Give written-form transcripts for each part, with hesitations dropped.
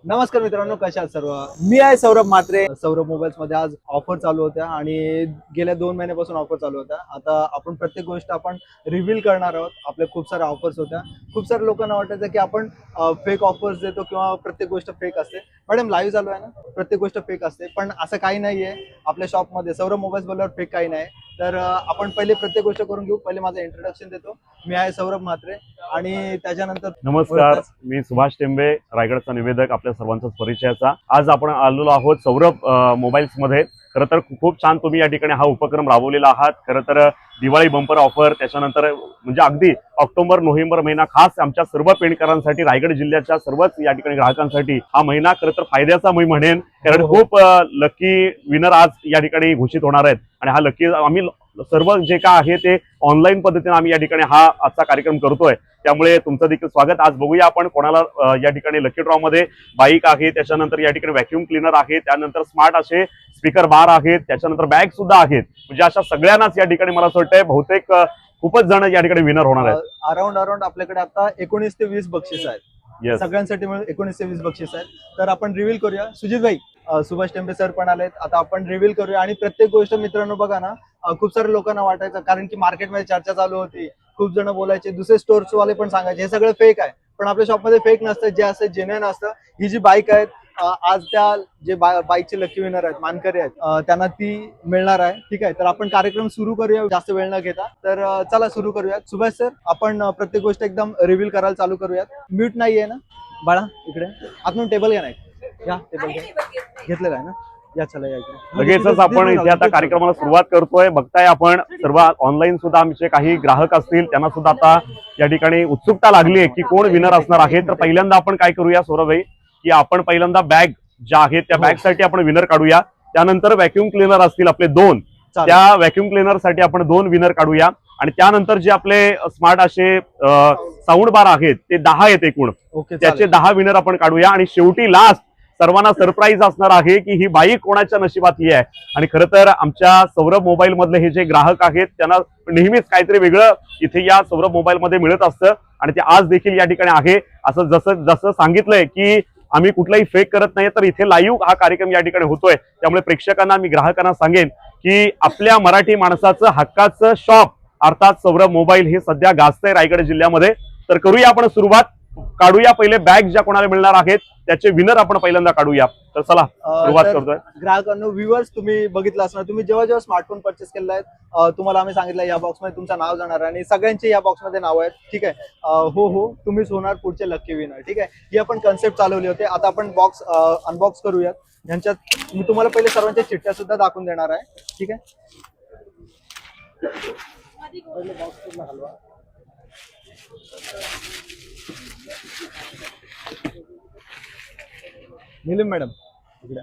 नमस्कार मित्रांनो, कशा आहात सर्व? मी आहे सौरभ म्हात्रे. सौरभ मोबाईल्स मध्ये आज ऑफर चालू होत्या आणि गेल्या 2 महिन्यापासून ऑफर चालू होत्या. आता आपण प्रत्येक गोष्ट आपण रिव्हील करणार आहोत. आपल्या खूप साऱ्या ऑफर्स होत्या. खूप साऱ्या लोकांना वाटायचं की आपण फेक ऑफर्स देतो किंवा प्रत्येक गोष्ट फेक असते. मॅडम लाईव्ह चालू आहे ना? प्रत्येक गोष्ट फेक असते, पण असं काही नाहीये. आपल्या शॉपमध्ये सौरभ मोबाईल्स बोलल्यावर फेक काही नाही. तर आपण पहिले प्रत्येक गोष्ट करून घेऊ. पहिले माझं इंट्रोडक्शन देतो. मी आहे सौरभ म्हात्रे आणि त्याच्यानंतर नमस्कार, मी सुभाष टेंबे, रायगडचा निवेदक, आपल्या सर्वांचाच परिचयाचा. आज आपण आलेलो आहोत सौरभ मोबाईल्स मध्ये. खरं तर खूप छान तुम्ही या ठिकाणी हा उपक्रम राबवलेला आहात. खरं तर दिवाळी बंपर ऑफर, त्याच्यानंतर म्हणजे अगदी ऑक्टोबर नोव्हेंबर महिना खास आमच्या सर्व पेणकरांसाठी, रायगड जिल्ह्याच्या सर्वच या ठिकाणी ग्राहकांसाठी हा महिना खरं तर फायद्याचा मी म्हणेन. कारण खूप लकी विनर आज या ठिकाणी घोषित होणार आहेत आणि हा लकी आम्ही सर्व जे काय आहे ते ऑनलाईन पद्धतीने आम्ही या ठिकाणी हा आजचा कार्यक्रम करतोय. त्यामुळे तुमचं देखील स्वागत. आज बघूया आपण कोणाला या ठिकाणी लकी ड्रॉ मध्ये बाईक आहे, त्याच्यानंतर या ठिकाणी व्हॅक्यूम क्लीनर आहे, त्यानंतर स्मार्ट असे स्पीकर बार आहेत, त्याच्यानंतर बॅग सुद्धा आहेत. म्हणजे अशा सगळ्यांनाच या ठिकाणी मला असं वाटतंय बहुतेक खूपच जण या ठिकाणी विनर होणार आहेत. अराउंड आपल्याकडे आता 19 ते 20 बक्षीस आहेत. सगळ्यांसाठी मिळून 19 ते 20 बक्षीस आहेत. तर आपण रिव्हील करूया. सुजित भाई, सुभाष टेंबे सर पण आलेत. आता आपण रिव्हील करूया आणि प्रत्येक गोष्ट मित्रांनो बघा ना, खूप साऱ्या लोकांना वाटायचं, कारण की मार्केटमध्ये चर्चा चालू होती. खूप जण बोलायचे, दुसरे स्टोर्स वाले पण सांगायचे हे सगळं फेक आहे, पण आपल्या शॉपमध्ये फेक नसतं. जे असं जेन्युइन असतं. ही जी बाईक आहे, आज त्या जे बाईकचे लकी विनर आहेत, मानकरी आहेत, त्यांना ती मिळणार आहे. ठीक आहे, तर आपण कार्यक्रम सुरू करूया जास्त वेळ न घेता. तर चला सुरू करूयात. सुभाष सर, आपण प्रत्येक गोष्ट एकदम रिव्हील करायला चालू करूयात. म्यूट नाहीये ना बाळा? इकडे आतून टेबल घ्या. नाही या टेबल घेतलेला आहे ना? या चला, या इकडे. लगेचच आपण इथे आता कार्यक्रमाला सुरुवात करतोय. बघताय आपण सर्व ऑनलाईन सुद्धा आमचे काही ग्राहक असतील, त्यांना सुद्धा आता या ठिकाणी उत्सुकता लागली आहे की कोण विनर असणार आहे. तर पहिल्यांदा आपण काय करूया सौरभभाई, की आपण पहिल्यांदा बॅग ज्या आहेत त्या बॅग साठी आपण विनर काढूया. त्यानंतर व्हॅक्यूम क्लीनर असतील आपले 2, त्या व्हॅक्यूम क्लीनर साठी आपण 2 विनर काढूया. आणि त्यानंतर जे आपले स्मार्ट असे साऊंड बार आहेत ते 10 आहेत एकूण, त्याचे 10 विनर आपण काढूया. आणि शेवटी लास्ट सर्वांना सरप्राईज असणार आहे की ही बाईक कोणाच्या नशिबात ही आहे. आणि खरं तर आमच्या सौरभ मोबाईल मधले हे जे ग्राहक आहेत त्यांना नेहमीच काहीतरी वेगळं इथे या सौरभ मोबाईल मध्ये मिळत असतं आणि ते आज देखील या ठिकाणी आहे. असं जसं जसं सांगितलंय की आम्ही कुठलाही फेक करत नाही, तर इथे लाईव्ह हा कार्यक्रम या ठिकाणी होतोय. त्यामुळे प्रेक्षकांना, मी ग्राहकांना सांगेन की आपल्या मराठी माणसाचं हक्काचं शॉप अर्थात सौरभ मोबाईल हे सध्या गाजतंय रायगड जिल्ह्यामध्ये. तर करूया आपण सुरुवात. काढूया पहिले बॅग ज्या कोणाला मिळणार आहेत त्याचे विनर आपण पहिल्यांदा काढूया. तर चला सुरुवात करतोय. ग्राहकांनो, व्ह्युअर्स, तुम्ही बघितलं असणार, तुम्ही जेव्हा जेव्हा स्मार्टफोन परचेस केलेला आहे, तुम्हाला आम्ही सांगितलं या बॉक्स मध्ये तुमचं नाव जाणार आणि सगळ्यांचे या बॉक्स मध्ये नाव आहेत. ठीक आहे, हो तुम्हीच होणार पुढचे लकी विनर. ठीक आहे, ही आपण कन्सेप्ट चालवली होती. आता आपण बॉक्स अनबॉक्स करूयात. ह्यांच्यात मी तुम्हाला पहिले सर्वांच्या चिठ्ठ्या सुद्धा दाखवून देणार आहे. ठीक आहे, हलवा. नीलिम मॅडम इकडे,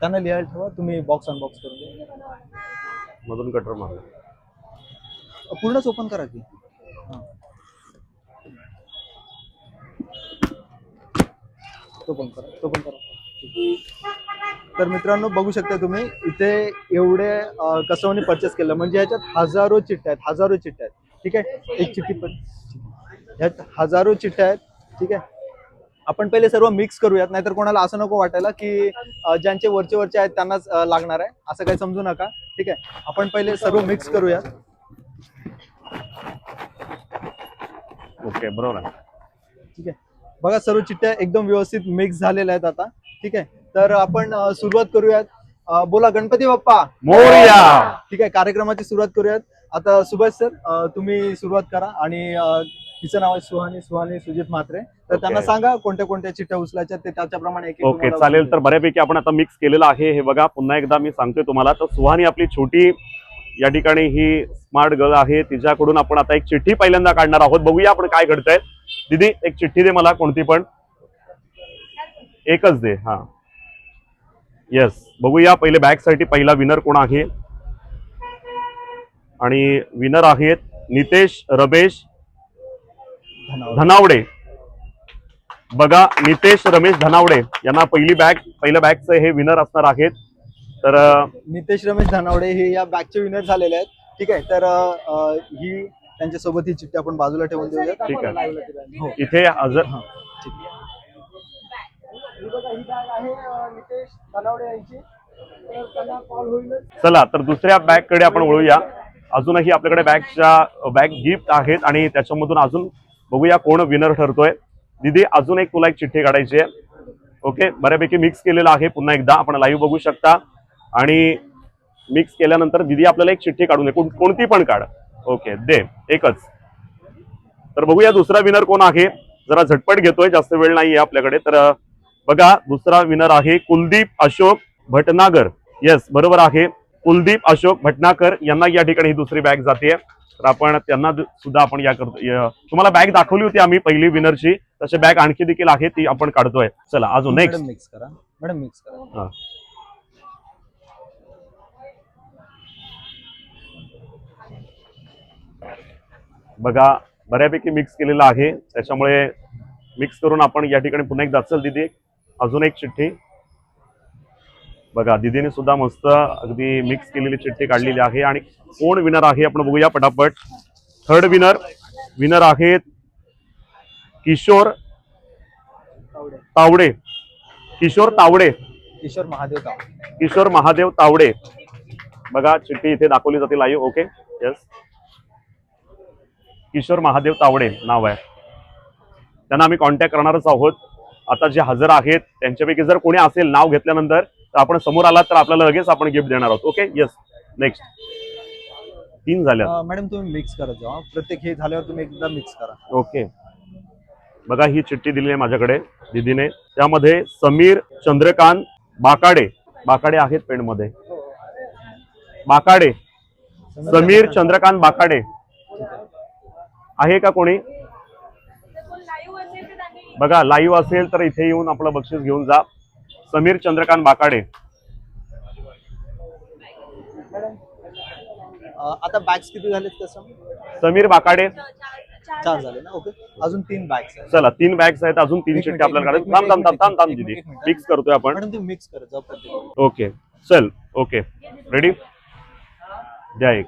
त्यांना लिहायला ठेवा. तुम्ही बॉक्स अनबॉक्स करून द्या. मधून कटर मार, पूर्णच ओपन करा की. तो पण करा. तर मित्रांनो, बघू शकता तुम्ही इथे एवढे कस्टमरने परचेस केलं, म्हणजे ह्याच्यात हजारो चिठ्ठ्या आहेत. ठीक आहे, एक चिठ्ठी पण ह्यात हजारो चिठ्ठ्या आहेत. ठीक आहे, आपण पहिले सर्व मिक्स करूयात, नाहीतर कोणाला असं नको वाटायला की ज्यांचे वरचे आहेत त्यांनाच लागणार आहे, असं काही समजू नका. ठीक आहे, आपण पहिले सर्व मिक्स करूयात. ओके, बरोबर आहे. ठीक आहे, बघा सर्व चिठ्ठ्या एकदम व्यवस्थित मिक्स झालेल्या आहेत आता. ठीक आहे, तर आपण सुरुवात करूयात. बोला गणपती बाप्पा मोरया. ठीक आहे, कार्यक्रमाची सुरुवात करूयात. आता सुभाष सर, तुम्ही सुरुवात करा. आणि तिचं नाव आहे सुहानी सुजित म्हात्रे. तर त्यांना सांगा कोणत्या कोणत्या चिठ्ठ्या उचलायच्या, ते त्याच्याप्रमाणे. ओके, चालेल. तर बऱ्यापैकी आपण आता मिक्स केलेलं आहे. हे बघा, पुन्हा एकदा मी सांगतोय तुम्हाला. तर सुहानी आपली छोटी या ठिकाणी ही स्मार्ट गर्ल आहे, तिच्याकडून आपण आता एक चिठ्ठी पहिल्यांदा काढणार आहोत. बघूया आपण काय घडतंय. दीदी, एक चिठ्ठी दे मला, कोणती पण एकच दे. हा, येस. बघूया पहिले बॅग साठी पहिला विनर कोण आहे. आणि विनर आहेत नितेश रमेश धनावडे. बघा, नितेश रमेश धनावडे यांना पहिल्या बॅगचं हे विनर असणार आहेत. तर नितेश रमेश धनावडे हे या बॅगचे विनर झालेले आहेत. ठीक आहे, तर ही त्यांच्यासोबत ही चिठ्ठी आपण बाजूला ठेवून देऊया. ठीक आहे, इथे हजर. चला तर दुसऱ्या बॅग कडे आपण वळूया. अजूनही आपल्याकडे बॅग गिफ्ट आहेत आणि त्याच्यामधून अजून बघूया कोण विनर ठरतोय. दीदी अजून एक तुला एक चिठ्ठी काढायची आहे. ओके, बऱ्यापैकी मिक्स केलेलं आहे. पुन्हा एकदा आपण लाईव्ह बघू शकता आणि मिक्स केल्यानंतर दीदी आपल्याला एक चिठ्ठी काढून दे, कोणती पण काढ. ओके दे, एकच. तर बघूया दुसरा विनर कोण आहे. जरा झटपट घेतोय, जास्त वेळ नाहीये आपल्याकडे. तर बघा दुसरा विनर आहे कुलदीप अशोक भटनागर. येस बरोबर आहे, कुलदीप अशोक भटनाकर यांना या ठिकाणी ही दुसरी बॅग जाते. तर आपण त्यांना सुद्धा आपण या करतो. तुम्हाला बॅग दाखवली होती आम्ही पहिली विनरची, तशी बॅग आणखी देखील आहे ती आपण काढतोय. चला अजून नेक्स्ट मिक्स करा मॅडम, मिक्स करा. बघा बऱ्यापैकी मिक्स केलेलं आहे, त्याच्यामुळे मिक्स करून आपण या ठिकाणी पुन्हा एकदा. चल दीदी अजून एक चिठ्ठी. बघा दीदीने सुद्धा मस्त अगदी मिक्स केलेली चिठ्ठी काढलेली आहे. आणि कोण विनर आहे आपण बघूया पटापट. थर्ड विनर आहेत किशोर तावडे. किशोर महादेव तावडे. बघा चिठ्ठी इथे दाखवली जाते live. Okay yes, Kishor Mahadev Tawde नाव आहे. त्यांना आम्ही कॉन्टॅक्ट करणारच आहोत. आता जे हजर आहेत त्यांच्यापैकी जर कोणी असेल नाव घेतल्यानंतर तर आपण समोर आलात तर आपल्याला लगेच आपण गिफ्ट देणार आहोत. Okay yes, next. 3 झाल्या मॅडम, तुम्ही मिक्स करत जा. प्रत्येक हे झाल्यावर तुम्ही एकदा मिक्स करा. ओके, बघा ही चिठ्ठी दिली आहे माझ्याकडे दीदीने. त्यामध्ये समीर चंद्रकांत बाकाडे आहेत पेन मध्ये. समीर चंद्रकांत बाकाडे आहे का कोणी? बघा लाईव्ह असेल तर इथे येऊन आपलं बक्षीस घेऊन जा. समीर चंद्रकांत बाकाडे. आता बॅग्स किती झालेत तसं? समीर बाकाडे 4 झाले ना. ओके, अजून 3 बॅग्स आहेत. चला 3 बॅग्स आहेत, अजून 3 चिठ्ठी आपल्याला काढायची. थांब दीदी, मिक्स करतोय आपण. मॅडम तुम्ही मिक्स करत जा प्रत्येक. ओके चल. ओके रेडी, द्या एक.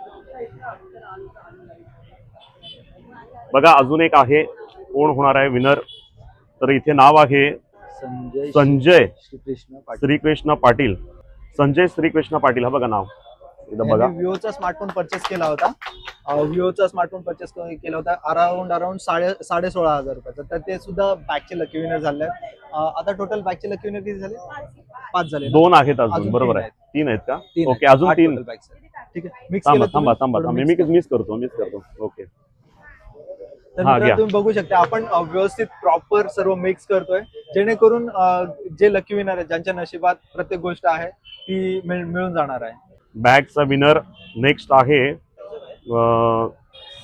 बघा अजून एक आहे, कोण होणार आहे विनर. तर इथे नाव आहे संजय श्रीकृष्ण पाटील. संजय श्रीकृष्ण पाटील, हा बघा नाव. एकदा बघा. विवोचा स्मार्टफोन परचेस केला होता. अराउंड 16,500 रुपयाचा. तर ते सुद्धा बॅगचे लकी विनर झाले. आता टोटल बॅगचे लकी विनर किती झाले? 5 झाले. 2 आहेत अजून. बरोबर आहे, 3 आहेत का? ओके अजून 3. ठीक आहे, मिक्स केलं. थांबा मी मिक्स करतो. ओके तर तुम्ही बघू शकता आपण व्यवस्थित प्रॉपर सर्व मिक्स करतोय, जेणेकरून जे लकी विनर आहे ज्यांच्या नशिबात प्रत्येक गोष्ट आहे ती मिळून जाणार आहे. बॅगचा विनर नेक्स्ट आहे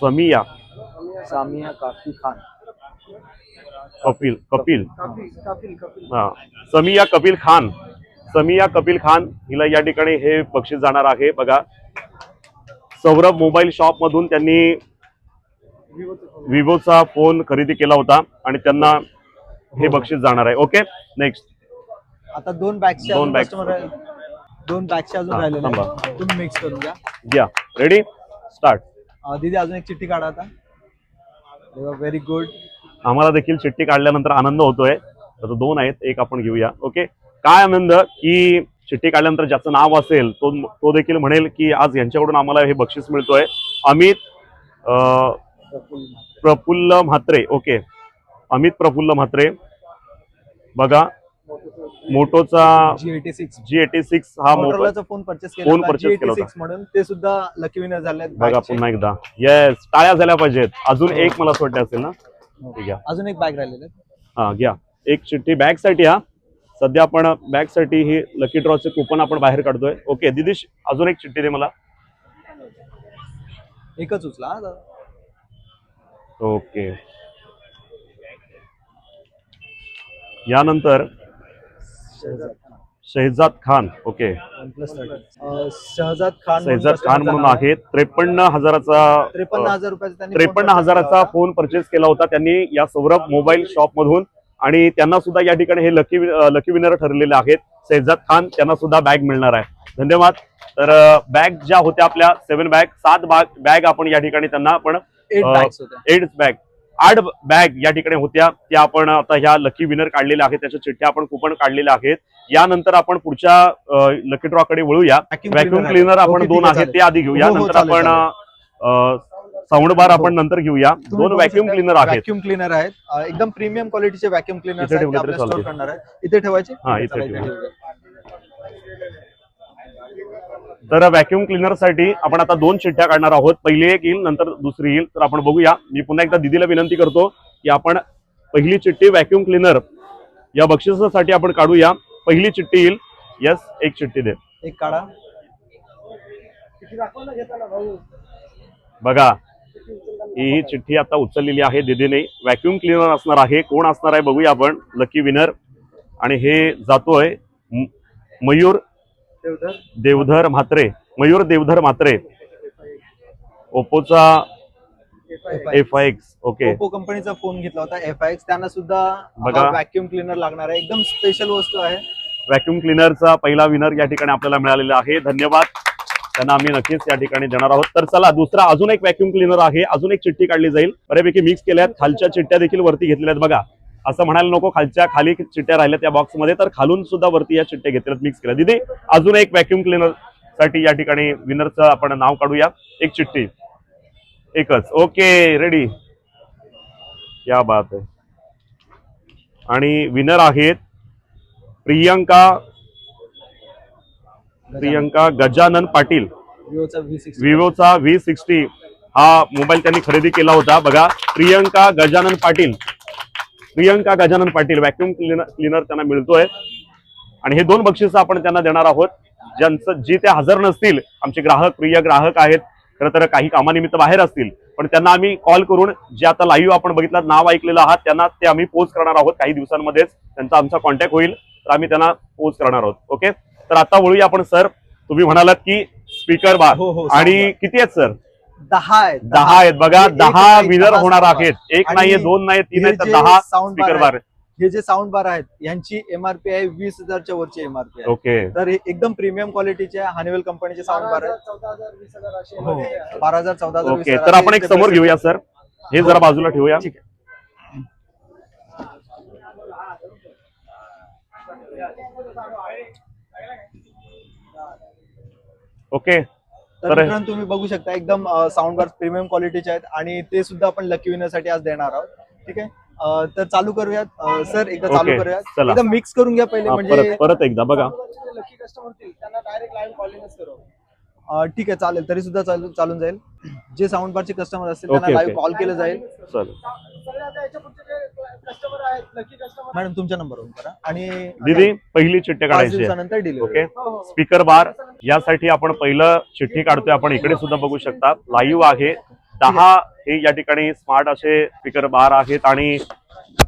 समिया काफी खान. कपिल हा, समिया कपिल खान हिला या ठिकाणी हे बक्षीस जाणार आहे. बघा सौरभ मोबाईल शॉप मधून त्यांनी विवोचा फोन खरेदी केला होता आणि त्यांना हे बक्षीस जाणार आहे. Okay next. आता 2 बॅग्सचे अजून राहिलेले आहेत. तुम्ही मिक्स करून घ्या. Ready start. दीदी अजून एक चिठ्ठी काढा आता. Very good. आम्हाला देखील चिठ्ठी काढल्यानंतर आनंद होतोय. तर 2 आहेत, एक आपण घेऊया. ओके, काय आनंद की चिठ्ठी काढल्यानंतर ज्याचं नाव असेल तो देखील म्हणेल की आज यांच्याकडून आम्हाला हे बक्षीस मिळतोय. अमित प्रफुल्ल म्हात्रे. ओके, अमित प्रफुल्ल म्हात्रे. बघा मोटोचा G86 हा मोटोरोलाचा फोन परचेस केला होता म्हणून ते सुद्धा लकी विनर झाले. बघा पुन्हा एकदा येस, टाळ्या झाल्या पाहिजेत. अजून एक मला असं वाटतं असेल ना. ठीक आहे, अजून एक बॅग राहिलेली. हा घ्या एक चिठ्ठी बॅग साठी. हा सध्या आपण बॅग साठी ही लकी ड्रॉचे कुपन आपण बाहेर काढतोय. ओके दिदीश अजून एक चिठ्ठी दे मला. एकच उचला. ओके, यानंतर शहजाद खान. ओके, शहजाद खान म्हणून आहे. 53,000चा फोन परचेस केला होता त्यांनी या सौरभ मोबाईल शॉप मधून आणि त्यांना सुद्धा या ठिकाणी हे लकी विनर ठरलेले आहेत. शहजाद खान त्यांना सुद्धा बॅग मिळणार आहे. धन्यवाद. तर बॅग ज्या होत्या आपल्या 7 बॅग आपण या ठिकाणी त्यांना आपण 8 बॅग 8 बॅग या ठिकाणी होत्या त्या आपण आता ह्या लकी विनर काढलेल्या आहेत, त्याच्या चिठ्ठ्या आपण कुपन काढलेल्या आहेत. यानंतर आपण पुढच्या लकी ड्रॉ कडे वळूया. व्हॅक्युम क्लीनर आपण 2 आहेत ते आधी घेऊया, नंतर आपण साऊंड बार आपण नंतर घेऊया. 2 व्हॅक्युम क्लीनर आहेत. व्हॅक्युम क्लीनर आहेत, एकदम प्रीमियम क्वालिटीचे व्हॅक्युम क्लीनर इथे ठेवले तरी चालतील. करणार आहे. इथे ठेवायचे. हा, इथे ठेवू. तर व्हॅक्युम क्लीनर साठी आपण आता 2 चिठ्ठ्या काढणार आहोत. पहिली एक येईल, नंतर दुसरी येईल. तर आपण बघूया. मी पुन्हा एकदा दीदीला विनंती करतो की आपण पहिली चिठ्ठी व्हॅक्युम क्लीनर या बक्षिसासाठी आपण काढूया. पहिली चिठ्ठी येईल. यस, एक चिठ्ठी दे. एक काढा. बघा, ही चिठ्ठी आता उचललेली आहे दीदीने. व्हॅक्युम क्लीनर असणार आहे. कोण असणार आहे बघूया आपण. Lucky winner. आणि हे जातोय मयूर देवधर म्हात्रे. मयूर देवधर म्हात्रे, ओप्पोचा FX. ओके, ओप्पो कंपनीचा फोन घेतला होता FX. त्यांना सुद्धा बघा. व्हॅक्युम क्लीनर लागणार आहे. एकदम स्पेशल वस्तू आहे. व्हॅक्युम क्लीनरचा पहिला विनर या ठिकाणी आपल्याला मिळालेला आहे. धन्यवाद, त्यांना आम्ही नक्कीच या ठिकाणी देणार आहोत. तर चला, दुसरा अजून एक व्हॅक्युम क्लीनर आहे. अजून एक चिठ्ठी काढली जाईल. बऱ्यापैकी मिक्स केल्यात. खालच्या चिठ्ठ्या देखील वरती घेतलेल्या आहेत. बघा, असं म्हणायला नको खालच्या खाली चिठ्ठ्या राहिल्या त्या बॉक्समध्ये, तर खालून सुद्धा वरती या चिठ्ठ्या घेतल्यात, मिक्स केल्या. दिदी, अजून एक व्हॅक्युम क्लीनर साठी या ठिकाणी विनरचं आपण नाव काढूया. एक चिठ्ठी, एकच. Okay, ready. क्या बात आहे. आणि विनर आहेत प्रियंका गजानन पाटील. विवोचा V60 हा मोबाईल त्यांनी खरेदी केला होता. बघा, प्रियंका गजानन पाटील व्हॅक्युम क्लीनर त्यांना मिळतोय. आणि हे 2 बक्षीस आपण त्यांना देणार आहोत. जी ते हजर नसतील, आमचे प्रिय ग्राहक आहेत, खरं तर काही कामानिमित्त बाहेर असतील, पण त्यांना आम्ही कॉल करून जे आता लाईव्ह आपण बघितलं, नाव ऐकलेलं आहात, त्यांना ते आम्ही पोस्ट करणार आहोत. काही दिवसांमध्येच त्यांचा आमचा कॉन्टॅक्ट होईल, तर आम्ही त्यांना पोस्ट करणार आहोत. ओके, तर आता वळूया आपण. सर, तुम्ही म्हणालात की स्पीकर बार. आणि किती आहेत सर? 10 आहेत. 10 आहेत. बघा, 10 विनर होणार आहेत. एक नाहीये, 2 नाही, 3 नाही, तर 10 स्पीकर बार. हे जे साऊंड बार आहेत यांची MRP आहे 20,000च्या वरची MRP आहे. ओके, तर हे एकदम प्रीमियम क्वालिटीचे हनीवेल कंपनीचे साऊंड बार आहेत. 12,000 14,000. ओके, तर आपण एक समोर घेऊया सर. हे जरा बाजूला ठेवूया. ठीक आहे. ओके, तर मित्रांनो, तुम्ही बघू शकता एकदम साऊंड बार प्रीमियम क्वालिटीचे आहेत आणि ते सुद्धा आपण लकी विनर साठी आज देणार आहोत. ठीक आहे, तर चालू करूयात. सर, एकदा चालू करूयात. एकदा मिक्स करून घ्या पहिले, म्हणजे परत एकदा बघा. लकी कस्टमर त्यांना डायरेक्ट लाईव्ह कॉलिंगच करू. ठीक आहे, चालेल. तरी सुद्धा चालून जाईल. जे साऊंड बारचे कस्टमर असतील त्यांना लाईव्ह कॉल केलं जाईल. मॅडम, तुमच्या नंबरवरून करा. आणि दीदी, पहिली चिठ्ठी काढायची. दिवसानंतर डिलिव्हरी. ओके, स्पीकर बार यासाठी आपण पहिलं चिठ्ठी काढतोय. आपण इकडे सुद्धा बघू शकता, लाईव्ह आहे. 10 हे या ठिकाणी स्मार्ट असे स्पीकर बार आहेत आणि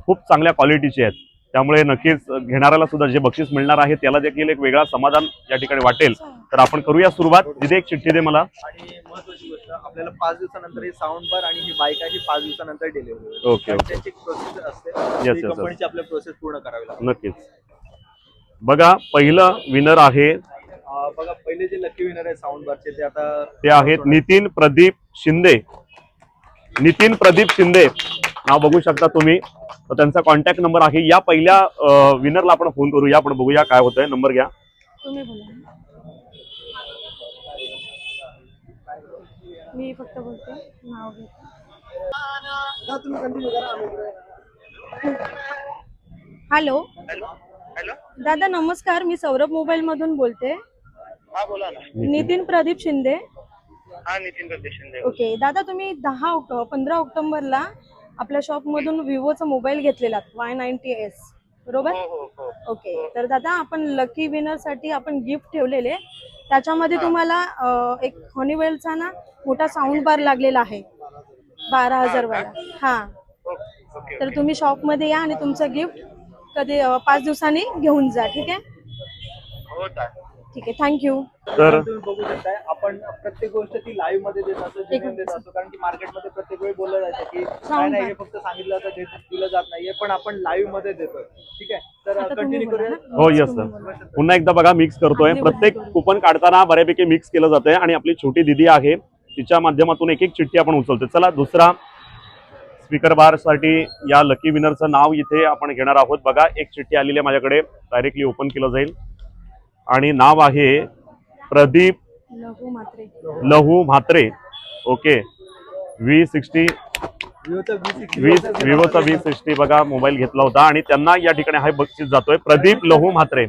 खूप चांगल्या क्वालिटीचे आहेत. त्यामुळे नक्कीच घेणाऱ्याला सुद्धा जे बक्षीस मिळणार आहे त्याला देखील एक वेगळा समाधान या ठिकाणी वाटेल. तर आपण करूया सुरुवात. दिदी, एक चिठ्ठी दे मला. आणि महत्त्वाची गोष्ट, आपल्याला 5 दिवसानंतर ही साऊंड बार आणि ही बाईक आहे, 5 दिवसानंतर डिलिव्हरी. ओके, त्याची प्रोसेस असते. येस, कंपनीची आपल्या प्रोसेस पूर्ण करावी लागते. नक्कीच. बघा, पहिलं विनर आहे. बघा, पहिले जे लकी विनर आहे साऊंड बारचे ते आहेत नितीन प्रदीप शिंदे. नाव बघू शकता तुम्ही. तर त्यांचा कॉन्टॅक्ट नंबर आहे. या पहिल्या विनरला आपण फोन करूया. आपण बघूया काय होतंय. नंबर घ्या. तुम्ही बोला. मी फक्त बोलते, नाव घेते. हॅलो दादा, नमस्कार. मी सौरभ मोबाईल मधून बोलते. हा, बोला ना. नितीन प्रदीप शिंदे. हा, नितीन प्रदीप शिंदे. ओके दादा, तुम्ही 15 ऑक्टोबरला आपल्या शॉप मधून विवोचा मोबाईल घेतलेला Y90s, बरोबर? ओके, तर दादा, आपण लकी विनर साठी आपण गिफ्ट ठेवलेले. त्याच्यामध्ये तुम्हाला एक हनीवेलचा ना मोठा साऊंड बार लागलेला आहे 12,000 वाला. हा, तर तुम्ही शॉप मध्ये या आणि तुमचं गिफ्ट कधी 5 दिवसांनी घेऊन जा. ठीक आहे? ठीक आहे, थँक्यू. तर तुम्ही बघू शकताय, आपण प्रत्येक गोष्ट ती लाईव्ह मध्ये देत असतो, जेन्युइन देत असतो. कारण की मार्केटमध्ये प्रत्येक वेळी बोललं जातं की काय नाही, हे फक्त सांगितलं तर दिलं जात नाहीये, पण आपण लाईव्ह मध्ये देतोय. ठीक आहे, तर कंटिन्यू करूया. हो, येस सर. पुन्हा एकदा बघा, मिक्स करतोय. प्रत्येक कुपन काढताना बऱ्यापैकी मिक्स केलं जातंय आणि आपली छोटी दिदी आहे, तिच्या माध्यमातून एक एक चिठ्ठी आपण उचलतोय. चला, दुसरा स्पीकर बार साठी या लकी विनरचं नाव इथे आपण घेणार आहोत. बघा, एक चिठ्ठी आलेली आहे माझ्याकडे, डायरेक्टली ओपन केलं जाईल आणि नाव आहे प्रदीप लहू म्हात्रे. ओके, V60 विवोचा V60 बघा मोबाईल घेतला होता आणि त्यांना या ठिकाणी हा बक्षीस जातोय. प्रदीप लहू म्हात्रे,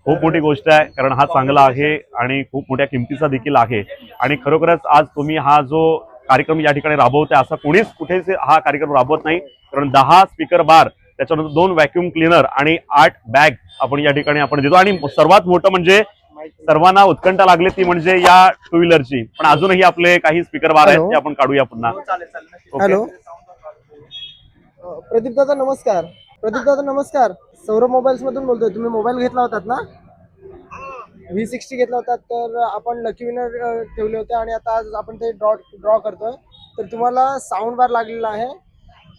खूप मोठी गोष्ट आहे, कारण हा चांगला आहे आणि खूप मोठ्या किमतीचा देखील आहे. आणि खरोखरच आज तुम्ही हा जो कार्यक्रम या ठिकाणी राबवताय, असा कोणीच कुठेच हा कार्यक्रम राबवत नाही. कारण 10 स्पीकर बार, त्याच्यानंतर 2 व्हॅक्युम क्लीनर आणि 8 बॅग आपण या ठिकाणी आपण देतो. आणि सर्वात मोठं म्हणजे सर्वांना उत्कंठा लागली ती म्हणजे या 2 व्हीलरची. पण अजूनही आपले काही स्पीकर बार आहेत ते आपण काढूया पुन्हा. हॅलो, प्रदीप दादा नमस्कार. प्रदीप दादा नमस्कार, सौरभ मोबाईल्स मधून बोलतोय. तुम्ही मोबाईल घेतला होतात ना, V60 घेतला होता, तर आपण लकी विनर ठेवले होते आणि आता आज आपण ते ड्रॉ करतोय. तर तुम्हाला साऊंड बार लागलेला आहे.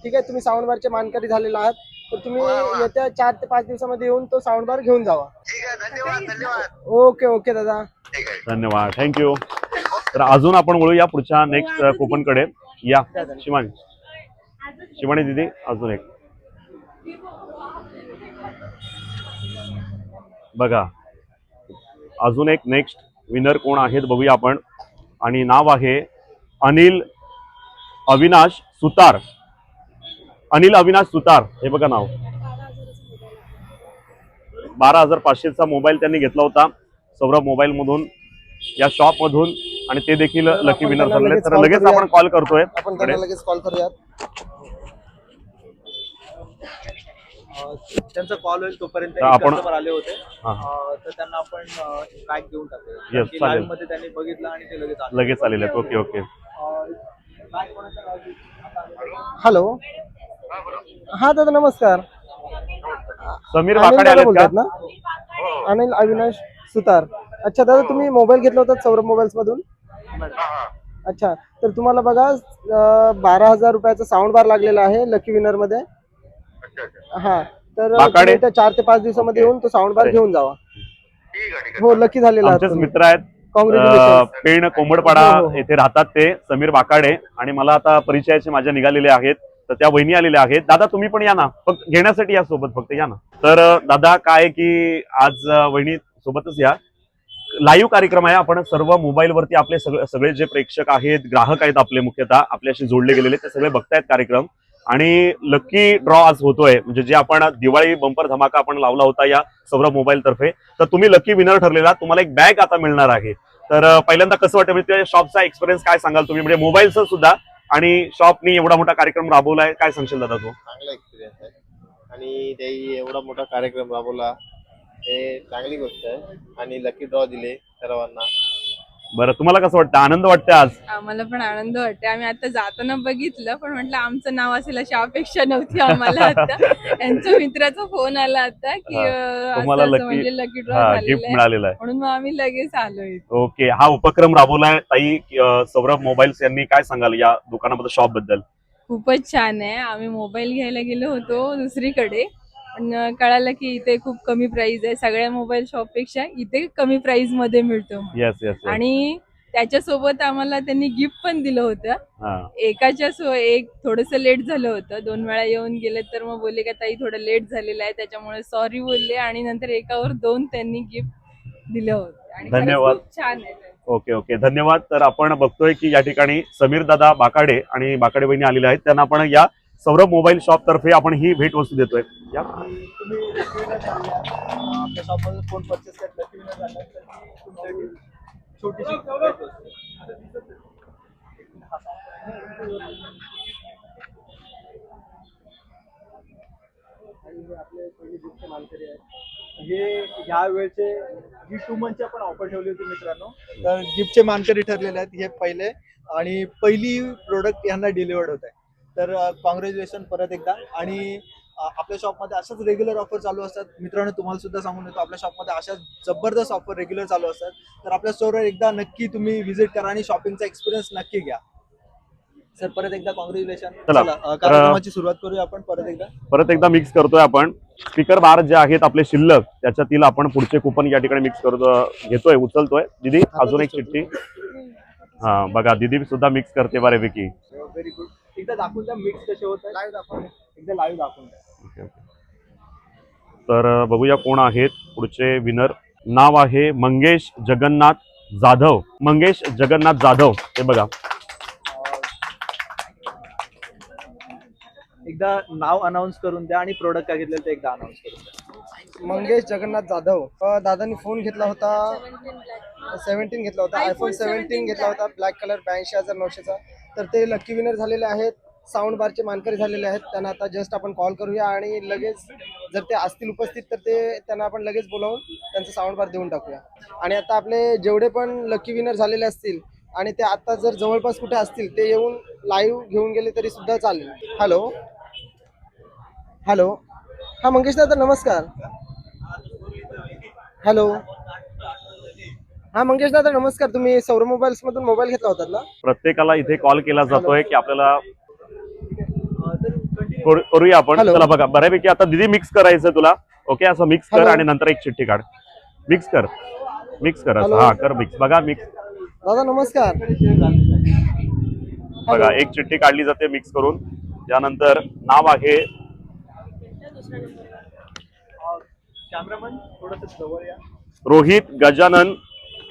ठीक आहे, तुम्ही साऊंड बारचे मानकरी झालेला आहात. तर तुम्ही येत्या 4 ते 5 दिवसामध्ये येऊन तो साऊंड बार घेऊन जावा. धन्यवाद. ओके ओके दादा, धन्यवाद, थँक्यू. तर अजून आपण वळूया पुढच्या नेक्स्ट कुपन कडे. या शिवानी दिदी, अजून एक बघा, अजून एक नेक्स्ट विनर कोण आहेत बघूया आपण. आणि नाव आहे अनिल अविनाश सुतार. अनिल अविनाश सुतार, हे बघा नाव. 12,500चा मोबाईल त्यांनी घेतला होता सौरभ मोबाईल मधून, या शॉप मधून, आणि ते देखील लकी विनर ठरले. तर लगेच आपण कॉल करतोय. आपण त्यांना लगेच कॉल करूयात. त्यांचा कॉल होईल तोपर्यंत आपण कस्टमर आले होते, तर त्यांना आपण पॅक देऊन टाकूया. लाईव्ह मध्ये त्यांनी बघितलं आणि ते लगेच आलेले आहेत. Okay okay. हॅलो, हा दादा नमस्कार. समीर अनिल बाकाडे दादा आलेत बोलतात का? ना, अनिल अविनाश सुतार. अच्छा दादा, तुम्ही मोबाईल घेतला होता सौरभ मोबाईल्स मधून. अच्छा, तर तुम्हाला बघा 12,000 रुपयाचा साऊंड बार लागलेला आहे लकी विनर मध्ये. हा, तर बाकाडे? तुम्ही 4 ते 5 दिवसामध्ये येऊन तो साऊंड बार घेऊन जावा. हो, लकी झालेला आमचेच आहात. मित्र आहेत, कॉंग्रॅच्युलेशन. पेण कोंबडपाडा हो, हो, हो. येथे राहतात ते, समीर बाकाडे. आणि मला आता परिचयाचे माझ्या निघालेले आहेत, तर त्या वहिनी आलेल्या आहेत. दादा तुम्ही पण या ना, फक्त घेण्यासाठी या सोबत, फक्त या ना. तर दादा काय की आज वहिनी सोबतच या. लाईव्ह कार्यक्रम आहे. आपण सर्व मोबाईल वरती आपले सगळे जे प्रेक्षक आहेत, ग्राहक आहेत आपले, मुख्यतः आपल्याशी जोडले गेलेले, ते सगळे बघतायत कार्यक्रम. आणि लकी ड्रॉ आज होतोय, म्हणजे जे आपण दिवाळी बंपर धमाका आपण लावला होता या सौरभ मोबाईल तर्फे, तर तुम्ही लकी विनर ठरलेला. तुम्हाला एक बॅग आता मिळणार आहे. तर पहिल्यांदा कसं वाटतं, म्हणजे शॉपचा एक्सपिरियन्स काय सांगाल तुम्ही, म्हणजे मोबाईलचं सुद्धा आणि शॉपनी एवढा मोठा कार्यक्रम राबवलाय, काय सांगशील दादा तू? चांगला एक्सपिरियन्स आहे आणि त्याही एवढा मोठा कार्यक्रम राबवला, हे चांगली गोष्ट आहे. आणि लकी ड्रॉ दिले सर्वांना. बरं, तुम्हाला कसं वाटतं, आनंद वाटतंय आज? आम्हाला पण आनंद वाटतोय. आम्ही आता जाताना बघितलं, पण म्हटलं आमचं नाव असेल अशी अपेक्षा नव्हती आम्हाला. आता यांच्या मित्राचा फोन आला आता की तुम्हाला म्हणजे लकी ड्रॉ गिफ्ट झालेलं आहे, मिळालेलं आहे. म्हणून मग आम्ही लगेच आलोय. ओके, हा उपक्रम राबवलाय ताई सौरभ मोबाईल्स यांनी. काय सांगाल या दुकानाबद्दल, शॉप बद्दल? खूपच छान आहे. आम्ही मोबाईल घ्यायला गेलो होतो दुसरीकडे, पण कळालं की इथे खूप कमी प्राइस आहे. सगळ्या मोबाईल शॉप पेक्षा इथे कमी प्राइस मध्ये मिळतो. Yes yes. आणि त्याच्यासोबत आम्हाला त्यांनी गिफ्ट पण दिलं होतं. एक थोडस लेट झालं होतं, 2 वेळा येऊन गेले, तर मग बोलले का ताई थोडं लेट झालेलं आहे, त्याच्यामुळे सॉरी बोलले. आणि नंतर एकावर 2 त्यांनी गिफ्ट दिलं होतं. आणि धन्यवाद. खूप छान आहे. ओके ओके, धन्यवाद. तर आपण बघतोय की या ठिकाणी समीर दादा बाकाडे आणि बाकाडे बहिणी आलेल्या आहेत. त्यांना आपण या सौरभ मोबाईल शॉप तर्फे आपण ही भेट वस्तू देतोय. या तुम्ही आपल्या शॉपमध्ये फोन परचेस करता, छोटीशी आपले पहिले गिफ्टचे मानकरी आहेत. हे ह्या वेळचे गिफ्ट वुमनची आपण ऑफर ठेवली होती मित्रांनो, तर गिफ्टचे मानकरी ठरलेले आहेत हे पहिले. आणि पहिली प्रोडक्ट यांना डिलिव्हर्ड होत आहे. तर कॉंग्रॅच्युलेशन परत एकदा. आणि आपल्या शॉपमध्ये अशाच रेग्युलर ऑफर चालू असतात मित्रांनो. तुम्हाला सुद्धा सांगून येतो, आपल्या शॉपमध्ये अशाच जबरदस्त ऑफर रेग्युलर चालू असतात. तर आपल्या स्टोअरवर एकदा नक्की तुम्ही व्हिजिट करा आणि शॉपिंगचा एक्सपिरियन्स नक्की घ्या. सर परत एकदा कॉंग्रॅच्युलेशन. चला कार्यक्रमाची सुरुवात करूया आपण परत एकदा मिक्स करतोय आपण. स्पीकर बार जे आहेत आपले शिल्लक, त्याच्यातील आपण पुढचे कुपन या ठिकाणी मिक्स करतो, घेतोय, उचलतोय. दीदी अजून एक चिठ्ठी. हा बघा दीदी सुद्धा मिक्स करते बऱ्यापैकी. Very good. एकदा दाखवून द्या मिक्स कसे होत आहे. लाईव्ह दाखवून एकदा लाईव्ह दाखवून द्या. Okay, okay. तर बघूया कोण आहेत पुढचे विनर. नाव आहे मंगेश जगन्नाथ जाधव. मंगेश जगन्नाथ जाधव हे बघा. एकदा नाव अनाऊन्स करून द्या आणि प्रोडक्ट काय घेतलेलं ते एकदा अनाऊन्स करून द्या. मंगेश जगन्नाथ जाधव. दादांनी फोन घेतला होता 17 घेतला होता, आयफोन 17 घेतला होता ब्लॅक कलर 82,900चा. तर ते लकी विनर झालेले आहेत, साऊंड बारचे मानकरी झालेले आहेत. त्यांना आता जस्ट आपण कॉल करूया आणि लगेच जर ते असतील उपस्थित तर ते त्यांना आपण लगेच बोलावून त्यांचं साऊंड बार देऊन टाकूया. आणि आता आपले जेवढे पण लकी विनर झालेले असतील आणि ते आता जर जवळपास कुठे असतील ते येऊन लाईव्ह घेऊन गेले तरी सुद्धा चालेल. हॅलो हॅलो, हा मंगेश दादा नमस्कार. हॅलो, हा मंगेश दादा नमस्कार. तुम्ही सौरभ मोबाईल्स मधून मोबाईल घेतला होता ना? प्रत्येकाला इथे कॉल केला जातोय की आपल्याला करूया आपण. Hello. चला बघा बऱ्यापैकी आता दीदी मिक्स करायचं तुला. ओके, असं मिक्स कर Hello. आणि नंतर एक चिठ्ठी काढ. मिक्स कर असं. Hello. हा कर मिक्स. बघा मिक्स दादा नमस्कार. बघा एक चिठ्ठी काढली जाते मिक्स करून. त्यानंतर नाव आहे कॅमेरामन थोडंसं जवळ या. रोहित गजानन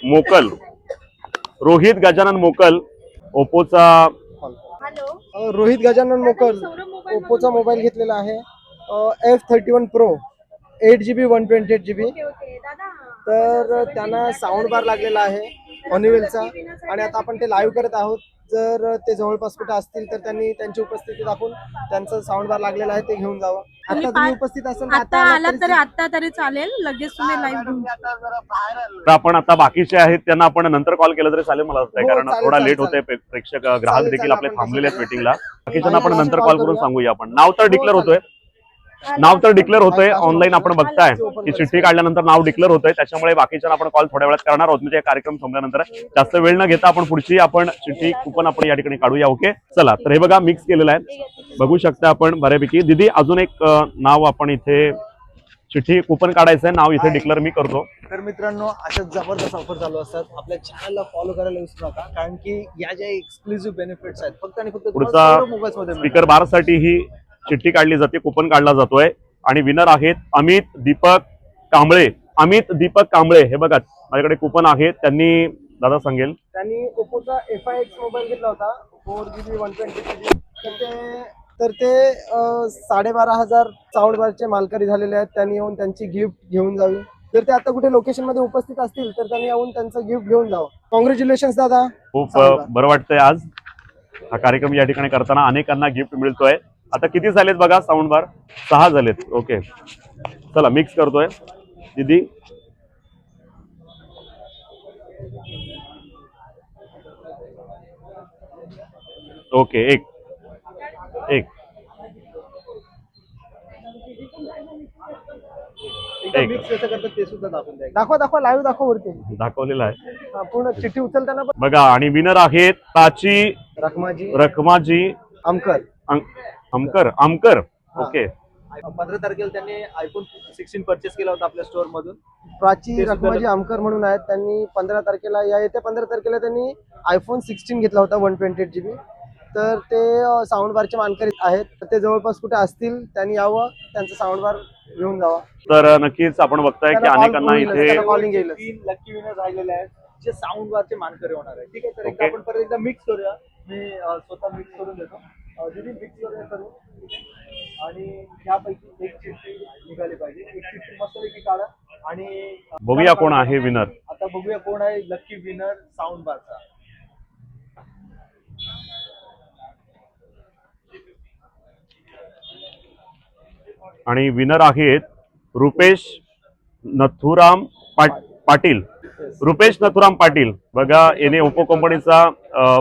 मोकल. रोहित गजानन मोकल ओप्पोचा. रोहित गजानन मोकल ओप्पोचा मोबाईल घेतलेला आहे F31 Pro 8GB 128GB. तर त्यांना साऊंड बार लागलेला आहे हॉनिवेलचा आणि आता आपण ते लाईव्ह करत आहोत. जर ते जवळपास कुठे असतील तर त्यांनी त्यांची उपस्थिती दाखवून त्यांचं साऊंड बार लागलेलं आहे ते घेऊन जावं. आता तुम्ही उपस्थित असाल तर आता आला तरी आता तरी चालेल, लगेच तुम्ही लाईव्ह घेऊन तर आपण आता बाकीचे आहेत त्यांना आपण नंतर कॉल केला तरी चालेल मला वाटतंय. हो, कारण चालेल, थोडा चालेल, लेट होतोय. प्रेक्षक ग्राहक चालेल, देखील आपले आपण थांबलेले आहेत तसं मीटिंगला. बाकीच्यांना आपण आणि नंतर call कॉल करून करूया. सांगूया. आपण नाव तर डिक्लेअर होतोय. नाव तर डिक्लेअर होतोय ऑनलाईन आपण बघताय की चिठ्ठी काढल्यानंतर नाव डिक्लेअर होतंय. त्याच्यामुळे बाकीच्या आपण कॉल थोड्या वेळात करणार आहोत. म्हणजे कार्यक्रम संपल्यानंतर जास्त वेळ न घेता आपण पुढची आपण चिठ्ठी कुपन आपण या ठिकाणी काढूया. ओके चला. तर हे बघा मिक्स केलेलं आहे बघू शकता आपण बऱ्यापैकी. दीदी अजून एक नाव आपण इथे चिठ्ठी कुपन काढायचं आहे. नाव इथे डिक्लेअर मी करतो. तर मित्रांनो अशा जबरदस्त ऑफर चालू असतात. आपल्या चॅनलला फॉलो करायला विसरू नका, कारण की या ज्या एक्सक्लुझिव्ह बेनिफिट्स आहेत फक्त आणि फक्त पुढचा मोबाईल्स मध्ये स्पीकर बार साठी ही चिठ्ठी काढली जाते, कुपन काढला जातोय. आणि विनर आहेत अमित दीपक कांबळे. अमित दीपक कांबळे हे बघा माझ्याकडे कुपन आहे. त्यांनी दादा सांगेल. त्यांनी ओप्पोचा FIX मोबाईल घेतला होता 4GB 128GB. तर ते 12,500 साऊंड बारचे मालकरी झालेले आहेत. त्यांनी येऊन त्यांची गिफ्ट घेऊन जावी. जर ते आता कुठे लोकेशन मध्ये उपस्थित असतील तर त्यांनी येऊन त्यांचं गिफ्ट घेऊन जावं. कॉंग्रॅच्युलेशन दादा. खूप बरं वाटतंय आज हा कार्यक्रम या ठिकाणी करताना. अनेकांना गिफ्ट मिळतोय. आता किती झालेत बघा साऊंड बार? 6 झालेत. ओके चला मिक्स करतोय दीदी. ओके एक मिक्स कसं करतात ते सुद्धा दाखवून द्या. दाखवा लाईव्ह दाखवा वरती. दाखवलेला आहे हा, पूर्ण चिठ्ठी उचलताना पण बघा. आणि विनर आहेत प्राची रखमाजी आमकर. आमकर. ओके 15 तारखेला त्यांनी आयफोन 16 परचेस केला होता आपल्या स्टोअर मधून. प्राची ते सुद्धा रखमाजी आमकर म्हणून आहेत. त्यांनी 15 तारखेला येत्या 15 तारखेला त्यांनी आयफोन 16 घेतला होता 128GB. तर ते साऊंड बारचे मानकरी आहेत. तर ते जवळपास कुठे असतील त्यांनी यावं, त्यांचं साऊंड बार घेऊन जावं. तर नक्कीच आपण बघताय की अनेकांना इथे कॉलिंग येईल. 3 लकी विनर राहिलेले आहेत जे साऊंड बारचे मानकरी होणार आहे. ठीक आहे, तर एकदा Okay. आपण परत एकदा मिक्स करूया. मी स्वतः मिक्स करून देतो. दीदी मिक्स करूया सर्व आणि यापैकी एक चिठ्ठी निघाली पाहिजे. एक चिठ्ठी मस्तपैकी काढा आणि बघूया कोण आहे विनर. आता बघूया कोण आहे लकी विनर साऊंड बारचा. आणि विनर आहेत रुपेश नथुराम पाटील. रुपेश नथुराम पाटील बघा याने ओप्पो कंपनीचा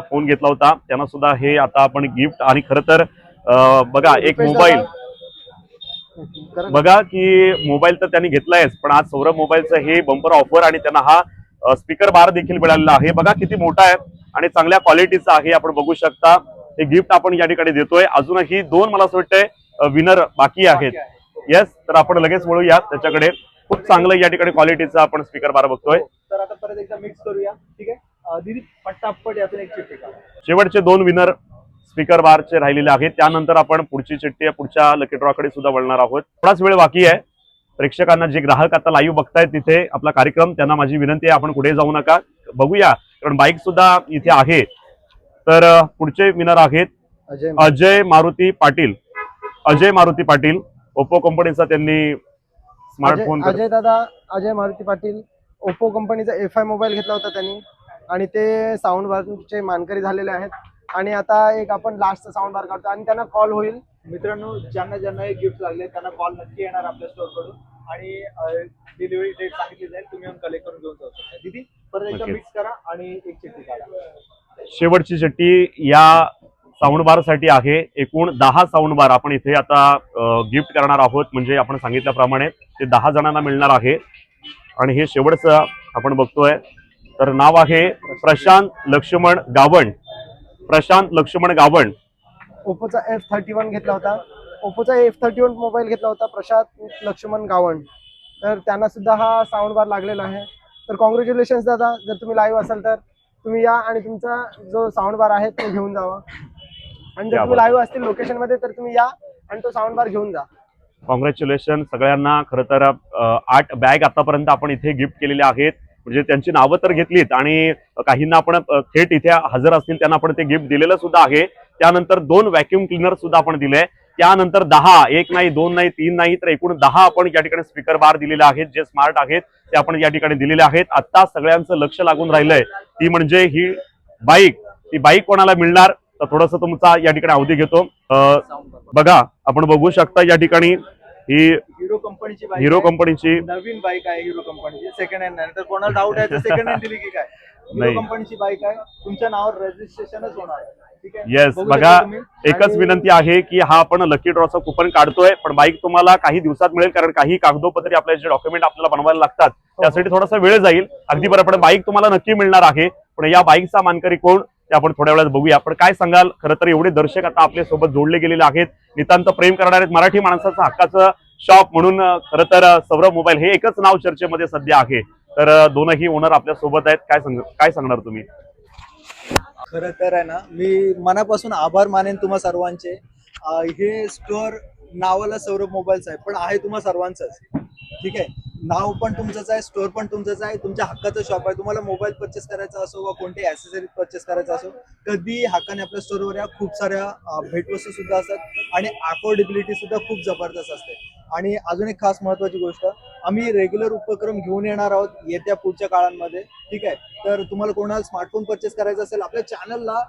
फोन घेतला होता. त्यांना सुद्धा हे आता आपण गिफ्ट. आणि खरं तर बघा एक मोबाईल बघा की मोबाईल तर त्यांनी घेतलायच, पण आज सौरभ मोबाईलचं हे बंपर ऑफर आणि त्यांना हा स्पीकर बार देखील मिळालेला आहे. बघा किती मोठा आहे आणि चांगल्या क्वालिटीचा आहे. आपण बघू शकता हे गिफ्ट आपण या ठिकाणी देतोय. अजूनही 2 मला असं वाटतंय विनर बाकी आहेत. येस, तर आपण लगेच वळूया त्याच्याकडे. खूप चांगलं या ठिकाणी क्वालिटीचा आपण स्पीकर बार बघतोय. तर आता परत एकदा मिक्स करूया. ठीक आहे, दीदी पटापट यातून एक चिठ्ठी काढा. शेवटचे 2 विनर स्पीकर बारचे राहिलेले आहेत. त्यानंतर आपण पुढची चिठ्ठी पुढच्या लकी ड्रॉ कडे सुद्धा वळणार आहोत. थोडाच वेळ बाकी आहे. प्रेक्षकांना, जे ग्राहक आता लाईव्ह बघतायत तिथे आपला कार्यक्रम, त्यांना माझी विनंती आहे आपण पुढे जाऊ नका, बघूया, कारण बाईक सुद्धा इथे आहे. तर पुढचे विनर आहेत अजय मारुती पाटील. अजय मारुती पाटील, ओप्पो कंपनीचा त्यांनी स्मार्टफोन. अजय मारुती पाटील ओप्पो कंपनीचा F5 मोबाईल घेतला होता त्यांनी, आणि ते साऊंड बारचे मानकरी झालेले आहेत. आणि आता एक आपण लास्टचा साऊंड बार काढतो आणि त्यांना कॉल होईल. मित्रांनो, ज्यांना ज्यांना हे गिफ्ट लागले त्यांना कॉल नक्की येणार आपल्या स्टोर कडून, आणि डिलिव्हरी डेट सांगितली जाईल, तुम्ही येऊन कलेक्ट करून घेऊन जाऊ शकता. दीदी परत एकदा मिक्स करा आणि एक चिठ्ठी काढा. शेवटची चिठ्ठी या साऊंड बार साठी आहे. एकूण 10 साऊंड बार आपण इथे आता गिफ्ट करणार आहोत. म्हणजे आपण सांगितल्याप्रमाणे ते 10 जणांना मिळणार आहे. आणि हे शेवटचं आपण बघतोय, तर नाव आहे प्रशांत लक्ष्मण गावण. प्रशांत लक्ष्मण गावण, ओप्पोचा F31 घेतला होता. ओप्पोचा F31 मोबाईल घेतला होता प्रशांत लक्ष्मण गावण. तर त्यांना सुद्धा हा साऊंड बार लागलेला आहे. तर कॉंग्रॅच्युलेशन्स दादा, जर तुम्ही लाईव्ह असाल तर तुम्ही या आणि तुमचा जो साऊंड बार आहे तो घेऊन जावा. आणि जर तुम्ही लाईव्ह असतील लोकेशन मध्ये तर तुम्ही या आणि तो साऊंड बार घेऊन जा. कॉंग्रॅच्युलेशन सगळ्यांना. खरं तर 8 बॅग आतापर्यंत आपण इथे गिफ्ट केलेले आहेत. म्हणजे त्यांची नावं तर घेतलीत आणि काहींना आपण थेट इथे हजर असतील त्यांना आपण ते गिफ्ट दिलेलं सुद्धा आहे. त्यानंतर 2 व्हॅक्युम क्लिनर सुद्धा आपण दिले. त्यानंतर 10, 1 नाही 2 नाही 3 नाही तर एकूण 10 आपण या ठिकाणी स्पीकर बार दिलेले आहेत, जे स्मार्ट आहेत ते आपण या ठिकाणी दिलेले आहेत. आता सगळ्यांचं लक्ष लागून राहिलंय ती म्हणजे ही बाईक. ती बाईक कोणाला मिळणार, तर थोडस तुमचा या ठिकाणी अवधी घेतो. बघा, आपण बघू शकता या ठिकाणी ही हिरो कंपनीची बाईक, हिरो कंपनीची नवीन बाईक आहे. हिरो कंपनीची सेकंड हँड नाही, तर कोणाला डाऊट आहे तर सेकंड हँड दिली की काय. हिरो कंपनीची बाईक आहे, तुमच्या नावावर रजिस्ट्रेशनच होणार आहे. ठीक आहे. येस, बघा, एकच विनंती आहे की हा आपण लकी ड्रॉचा कुपन काढतोय, पण बाईक तुम्हाला काही दिवसात मिळेल, कारण काही कागदोपत्री आपले जे डॉक्युमेंट आपल्याला बनवायला लागतात त्यासाठी थोडासा वेळ जाईल. अगदी बरोबर, पण बाईक तुम्हाला नक्की मिळणार आहे. पण या बाईकचा मानकरी कोण ते आपण थोड्या वेळात बघूया. पण काय सांगाल, खरं तर एवढे दर्शक आता आपल्या सोबत जोडले गेलेले आहेत, नितांत प्रेम करणारे मराठी माणसाचं हक्काचं शॉप म्हणून खरं तर सौरभ मोबाईल हे एकच नाव चर्चेमध्ये सध्या आहे. तर दोनही ओनर आपल्या सोबत आहेत. काय सांगणार तुम्ही? खरं तर आहे ना, मी मनापासून आभार मानेन तुम्हा सर्वांचे. हे स्टोअर नावाला सौरभ मोबाईल्स आहे, पण आहे तुम्हा सर्वांचंच. ठीक आहे, नाव पण तुमचंच आहे, स्टोअर पण तुमचंच आहे, तुमच्या हक्काचं शॉप आहे. तुम्हाला मोबाईल परचेस करायचा असो वा कोणते ऍक्सेसरीज परचेस करायचा असो, कधी हक्काने आपल्या स्टोअरवर या. खूप साऱ्या भेटवस्तू सुद्धा असतात आणि अफोर्डेबिलिटी सुद्धा खूप जबरदस्त असते. आणि अजून एक खास महत्वाची गोष्ट, आम्ही रेग्युलर उपक्रम घेऊन येणार आहोत येत्या पुढच्या काळांमध्ये. ठीक आहे, तर तुम्हाला कोणाला स्मार्टफोन परचेस करायचा असेल, आपल्या चॅनलला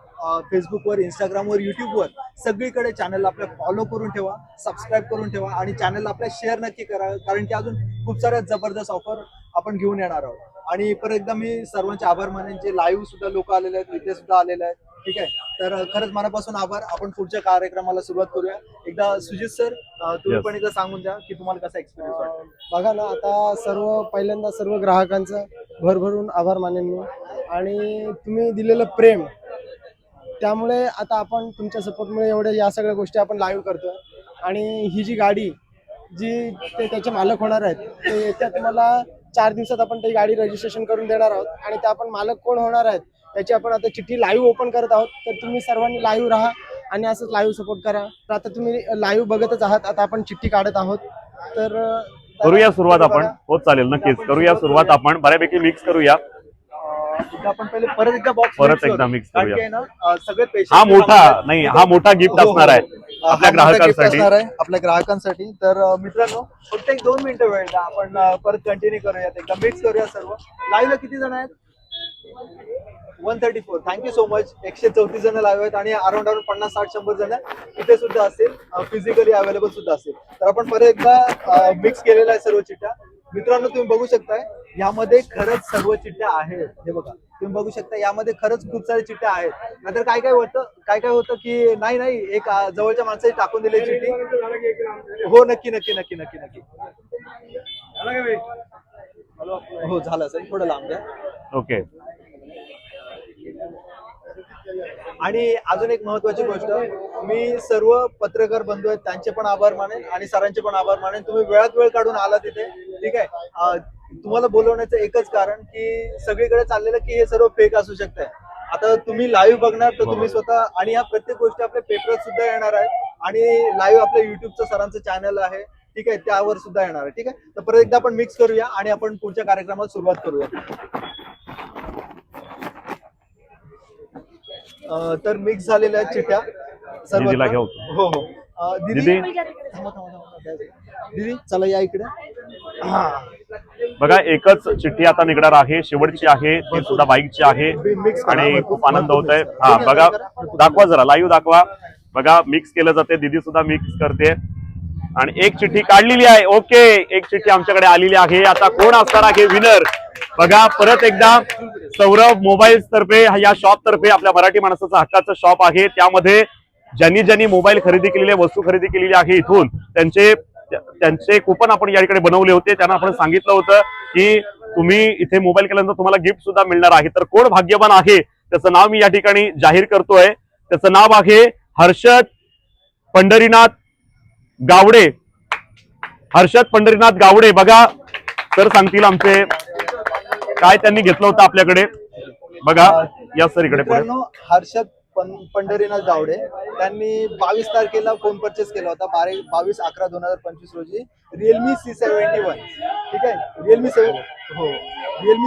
फेसबुकवर, इंस्टाग्रामवर, युट्यूबवर सगळीकडे चॅनलला आपल्या फॉलो करून ठेवा, सबस्क्राईब करून ठेवा आणि चॅनलला आपल्या शेअर नक्की करा, कारण की अजून खूप साऱ्या जबरदस्त ऑफर आपण घेऊन येणार आहोत. आणि परत एकदा मी सर्वांचे आभार मानेन, जे लाईव्ह सुद्धा लोक आलेले आहेत, इथे सुद्धा आलेले आहेत. ठीक आहे, तर खरंच मनापासून आभार. आपण पुढच्या कार्यक्रमाला सुरुवात करूया. एकदा सुजित सर, तुम्ही पण एकदा सांगून द्या की तुम्हाला कसा एक्सपिरियन्स वाटतो. बघा ना, आता पहिल्यांदा सर्व ग्राहकांचं भरभरून आभार मानेन मी. आणि तुम्ही दिलेलं प्रेम, त्यामुळे आता आपण तुमच्या सपोर्टमुळे एवढ्या या सगळ्या गोष्टी आपण लाईव्ह करतोय. आणि ही जी गाडी जी ते त्याचे मालक होणार आहेत, ते येत्या तुम्हाला 4 दिवसात आपण ती गाडी रजिस्ट्रेशन करून देणार आहोत. आणि ते आपण मालक कोण होणार आहेत त्याची आपण आता चिठ्ठी लाईव्ह ओपन करत आहोत. तर तुम्ही सर्वांनी लाईव्ह राहा आणि असंच लाईव्ह सपोर्ट करा. तर आता तुम्ही लाईव्ह बघतच आहात, आता आपण चिठ्ठी काढत आहोत. तर करूया सुरुवात आपण. हो चालेल, नक्कीच करूया सुरुवात आपण. बऱ्यापैकी मिक्स करूया. आपण पहिले परत एकदा बॉक्स मिक्स करूया. सगळे हा मोठा नाही, हा मोठा गिफ्ट असणार आहे आपल्या ग्राहकांसाठी. आपल्या ग्राहकांसाठी. तर मित्रांनो, फक्त 1-2 मिनिटं वेळ द्या, आपण परत कंटिन्यू करूयात. एकदा मिक्स करूया सर्व. लाईव्हला किती जण आहेत? 134. Thank you so much. 134 जण लाईव्ह आहेत आणि अराउंड 50-60-100 जण इथे सुद्धा असतील, फिजिकली अवेलेबल सुद्धा असतील. तर आपण परत एकदा मिक्स केलेला आहे सर्व चिठ्ठ्या. मित्रांनो, तुम्ही बघू शकताय यामध्ये खरंच सर्व चिठ्ठ्या आहेत. हे बघा, तुम्ही बघू शकता यामध्ये खरंच खूप साऱ्या चिठ्ठ्या आहेत. नाहीतर काय होतं की नाही एक जवळच्या माणसाची टाकून दिली चिठ्ठी. हो, नक्की. हो, झालं सर, थोडं लांब द्या. ओके. आणि अजून एक महत्वाची गोष्ट, मी सर्व पत्रकार बंधू आहेत त्यांचे पण आभार मानेन आणि सरांचे पण आभार मानेन. तुम्ही वेळात वेळ काढून आला तिथे. ठीक आहे, तुम्हाला बोलवण्याचं एकच कारण की सगळीकडे चाललेलं की हे सर्व फेक असू शकतंय. आता तुम्ही लाईव्ह बघणार तर तुम्ही स्वतः, आणि ह्या प्रत्येक गोष्टी आपल्या पेपरात सुद्धा येणार आहे आणि लाईव्ह आपल्या युट्यूबचं सरांचं चॅनल आहे, ठीक आहे, त्यावर सुद्धा येणार आहे. ठीक आहे, तर परत एकदा आपण मिक्स करूया आणि आपण पुढच्या कार्यक्रमाला सुरुवात करूया. तर मिक्स झालेल्या आहेत चिठ्ठ्या सर्व. दीदीला घेऊ. हो हो. दीदी दीदी. थांबा, थांबा, थांबा. दीदी चला या इकडे. बघा एकच चिठ्ठी आता निघणार आहे, शेवटची आहे, ती सुद्धा बाईकची आहे आणि खूप आनंद होत आहे. हा बघा, दाखवा जरा, लाईव्ह दाखवा. बघा मिक्स केलं जाते, दीदी सुद्धा मिक्स करते आणि एक चिठ्ठी काढलेली आहे. ओके, एक चिठ्ठी आमच्याकडे आलेली आहे. आता कोण असणार आहे विनर? बघा परत एकदा सौरभ मोबाईल्स तर्फे, या शॉप तर्फे, आपल्या मराठी माणसाचं हक्काचं शॉप आहे, त्यामध्ये ज्यांनी मोबाईल खरेदी केलेली आहे, वस्तू खरेदी केलेली आहे इथून, त्यांचे कुपन आपण या ठिकाणी बनवले होते. त्यांना आपण सांगितलं होतं की तुम्ही इथे मोबाईल केल्यानंतर तुम्हाला गिफ्ट सुद्धा मिळणार आहे. तर कोण भाग्यवान आहे त्याचं नाव मी या ठिकाणी जाहीर करतोय. त्याचं नाव आहे हर्षद पंढरीनाथ गावडे. हर्षद पंढरीनाथ गावडे. बघा सर सांगतील आमचे काय त्यांनी घेतलं होतं आपल्याकडे. बघा या सर इकडे पुढे. मित्रांनो, हर्षद पंढरीनाथ गावडे त्यांनी 22 तारखेला फोन परचेस केला होता, 22/11/2025 रोजी, रिअलमी C71. ठीक आहे, रिअलमी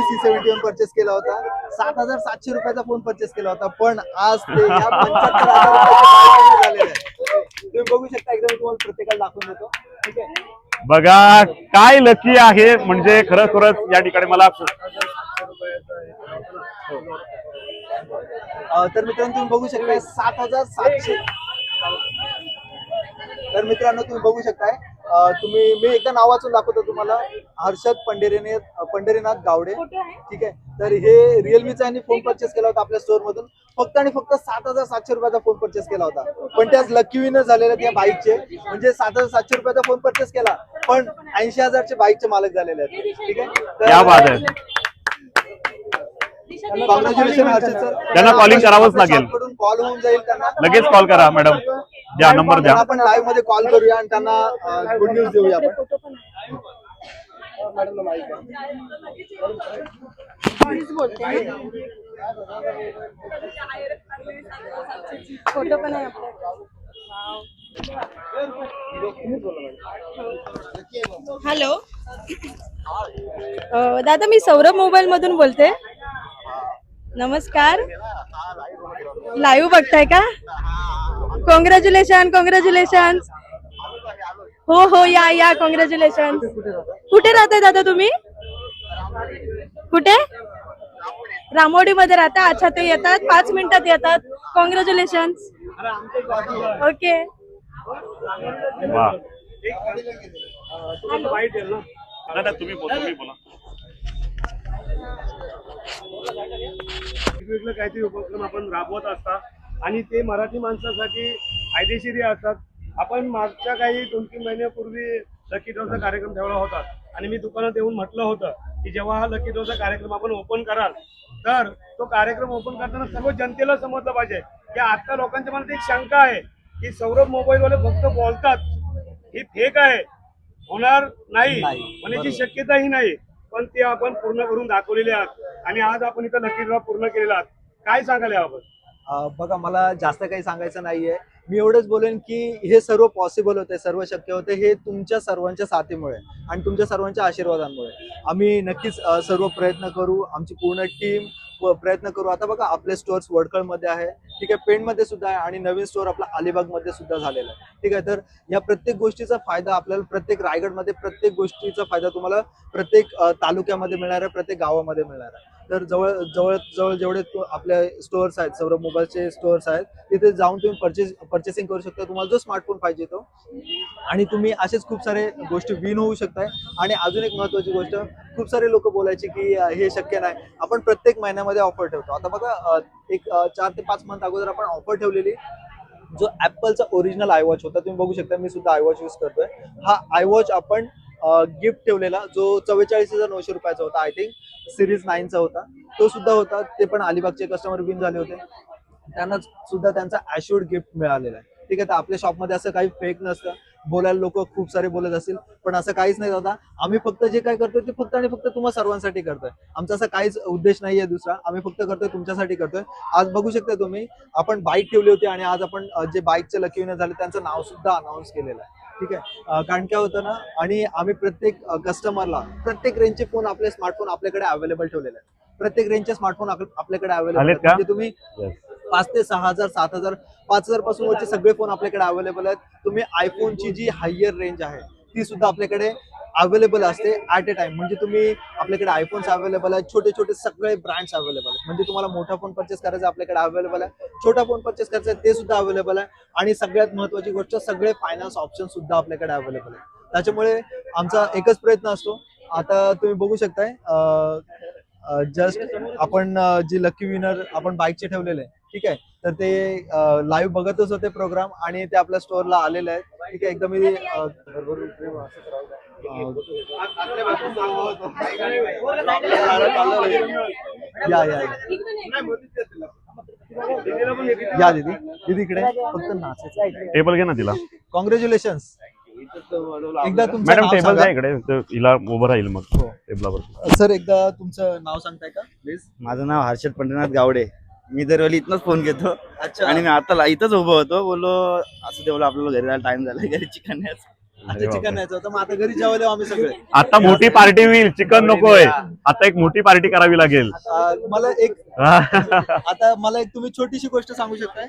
C71 परचेस केला होता. 7,700 रुपयाचा फोन परचेस केला होता, पण आज ते या 75,000 झालेले आहे. तुम्ही बघू शकता, एकदम तुम्हाला प्रत्येकाला दाखवून देतो. ठीक आहे, बघा काय लकी आहे, म्हणजे खरंच या ठिकाणी मला तर मित्रांनो तुम्ही बघू शकताय 7,700. तर मित्रांनो तुम्ही बघू शकताय, मी एकदा नाव वाचून दाखवतो तुम्हाला. हर्षद पंढरीनाथ गावडे. ठीक आहे, तर हे रिअलमीचा यांनी फोन परचेस केला होता आपल्या स्टोर मधून. फक्त आणि फक्त 7,700 रुपयाचा फोन परचेस केला होता, पण त्याच लकी विनर झालेले त्या बाईकचे. म्हणजे 7,700 रुपयाचा फोन परचेस केला, पण 80,000चे बाईकचे मालक झालेले आहेत. ठीक आहे, क्या बात आहे. Congratulation Harshad sir. त्यांना कॉलिंग करावंच लागेल. कॉल होऊन जाईल त्यांना. लगेच कॉल करा मॅडम, द्या नंबर द्या. आपण लाईव्ह मध्ये कॉल करूया आणि त्यांना गुड न्यूज देऊया आपण. फोटो पण आहे आपल्याकडे. हॅलो, दादा मी सौरभ मोबाईल मधून बोलते. नमस्कार, लाईव्ह बघताय का? कॉंग्रॅच्युलेशन. हो या कॉंग्रॅच्युलेशन. कुठे राहताय दादा तुम्ही? कुठे? रामोडी मध्ये राहता? अच्छा, ते येतात 5 मिनिटात येतात. कॉंग्रॅच्युलेशन. ओके. वा. तुम्ही बोला. वेगवेगळे काहीतरी उपक्रम आपण राबवत असतात आणि ते मराठी माणसासाठी फायदेशीर असतात. आपण मागच्या काही 2-3 महिन्यापूर्वी लकी ड्रॉचा कार्यक्रम ठेवला होता आणि मी दुकानात येऊन म्हटलं होतं की जेव्हा हा लकी ड्रॉचा कार्यक्रम आपण ओपन कराल तर तो कार्यक्रम ओपन करताना सर्व जनतेला समजलं पाहिजे की आता लोकांच्या मनात एक शंका आहे की सौरभ मोबाईलवाले फक्त बोलतात, ही फेक आहे, होणार नाही होण्याची शक्यताही नाही, पण ते आपण पूर्ण करून दाखवलेले आहात आणि आज आपण इथं लकी ड्रॉ पूर्ण केलेला आहात. काय सांगाल याबाबत? बघा, मला जास्त काही सांगायचं नाहीये. मी एवढंच बोलेन की हे सर्व पॉसिबल होते, सर्व शक्य होते, हे तुमच्या सर्वांच्या साथीमुळे आणि तुमच्या सर्वांच्या आशीर्वादांमुळे. आम्ही नक्कीच सर्व प्रयत्न करू, आमची पूर्ण टीम प्रयत्न करू. आता बघा, आपले स्टोअर्स वडखळ मध्ये आहे, ठीक आहे, पेणमध्ये सुद्धा आहे आणि नवीन स्टोअर आपला अलिबाग मध्ये सुद्धा झालेला आहे. ठीक आहे, तर या प्रत्येक गोष्टीचा फायदा आपल्याला प्रत्येक रायगडमध्ये प्रत्येक गोष्टीचा फायदा तुम्हाला प्रत्येक तालुक्यामध्ये मिळणार आहे, प्रत्येक गावामध्ये मिळणार आहे. तर जवळ जेवढे आपले स्टोअर्स आहेत, सौरभ मोबाईलचे स्टोअर्स आहेत, तिथे जाऊन तुम्ही परचेसिंग करू शकता, तुम्हाला जो स्मार्टफोन पाहिजे तो, आणि तुम्ही असेच खूप सारे गोष्टी विन होऊ शकताय. आणि अजून एक महत्वाची गोष्ट, खूप सारे लोक बोलायचे की हे शक्य नाही, आपण प्रत्येक महिन्यामध्ये ऑफर ठेवतो. आता बघा, एक 4 ते 5 मंथ अगोदर आपण ऑफर ठेवलेली, जो ऍपलचा ओरिजिनल आयवॉच होता, तुम्ही बघू शकता, मी सुद्धा आयवॉच यूज करतोय. हा आयवॉच आपण गिफ्ट ठेवलेला, जो 44,900 रुपयाचा होता, आय थिंक सिरीज 9चा होता, तो सुद्धा होता. ते पण अलिबागचे कस्टमर विन झाले होते, त्यांना सुद्धा त्यांचा ॲश्युअर्ड गिफ्ट मिळालेला आहे. ठीक आहे, तर आपल्या शॉपमध्ये असं काही फेक नसतं. बोलायला लोक खूप सारे बोलत असतील, पण असं काहीच नाही दादा. आम्ही फक्त जे काय करतोय ते फक्त आणि फक्त तुम्हा सर्वांसाठी करतोय. आमचा असा काहीच उद्देश नाहीये दुसरा, आम्ही फक्त करतोय तुमच्यासाठी करतोय. आज बघू शकता तुम्ही, आपण बाईक ठेवली होती आणि आज आपण जे बाईकचे लकी विनर झाले त्यांचं नाव सुद्धा अनाऊन्स केलेलं आहे. ठीक आहे, कारण काय होतं ना, आणि आम्ही प्रत्येक कस्टमरला प्रत्येक रेंजचे फोन, आपले स्मार्टफोन आपल्याकडे अवेलेबल ठेवलेले आहेत. प्रत्येक रेंजचे स्मार्टफोन आपल्याकडे अवेलेबल आहेत. म्हणजे तुम्ही 5 ते 6,000, 7,000, 5,000 पासून वरचे सगळे फोन आपल्याकडे अवेलेबल आहेत. तुम्ही आयफोनची जी हायर रेंज आहे ती सुद्धा आपल्याकडे अवेलेबल असते ऍट ए टाइम. म्हणजे तुम्ही आपल्याकडे आयफोन्स अवेलेबल आहेत, छोटे छोटे सगळे ब्रँड्स अवेलेबल आहेत. म्हणजे तुम्हाला मोठा फोन परचेस करायचा आपल्याकडे अवेलेबल आहे, छोटा फोन परचेस करायचा ते सुद्धा अवेलेबल आहे. आणि सगळ्यात महत्वाची गोष्ट, सगळे फायनान्स ऑप्शन सुद्धा आपल्याकडे अवेलेबल आहे. त्याच्यामुळे आमचा एकच प्रयत्न असतो. आता तुम्ही बघू शकताय, जस्ट आपण जी लकी विनर आपण बाईकचे ठेवलेले आहे, ठीक आहे, तर ते लाईव्ह बघतच होते प्रोग्राम आणि ते आपल्या स्टोअरला आलेले आहेत. ठीक आहे, एकदम या या या दीदी, दीदी इकडे फक्त नाचायचं आहे. टेबल घे ना तिला. कॉंग्रॅच्युलेशन. एकदा तुमचं मॅडम नाव टेबल सांगा. द्या इकडे, तर हिला उभं राहील मग हो. टेबलावर. सर एकदा तुमचं नाव सांगताय का प्लीज? माझं नाव हर्षद पंढरीनाथ गावडे. मी दरवेळी इथनच फोन घेतो अच्छा, आणि मी आता इथंच उभं होतो. बोललो असं तेवढं आपल्याला घरी जायला टाइम झाला, घरी चिकन आता चिकन न्यायचं होतं, मग आता घरी जेवायला आम्ही सगळे. आता मोठी पार्टी होईल, चिकन नकोय, आता एक मोठी पार्टी करावी लागेल. मला एक आता मला एक तुम्ही छोटीशी गोष्ट सांगू शकताय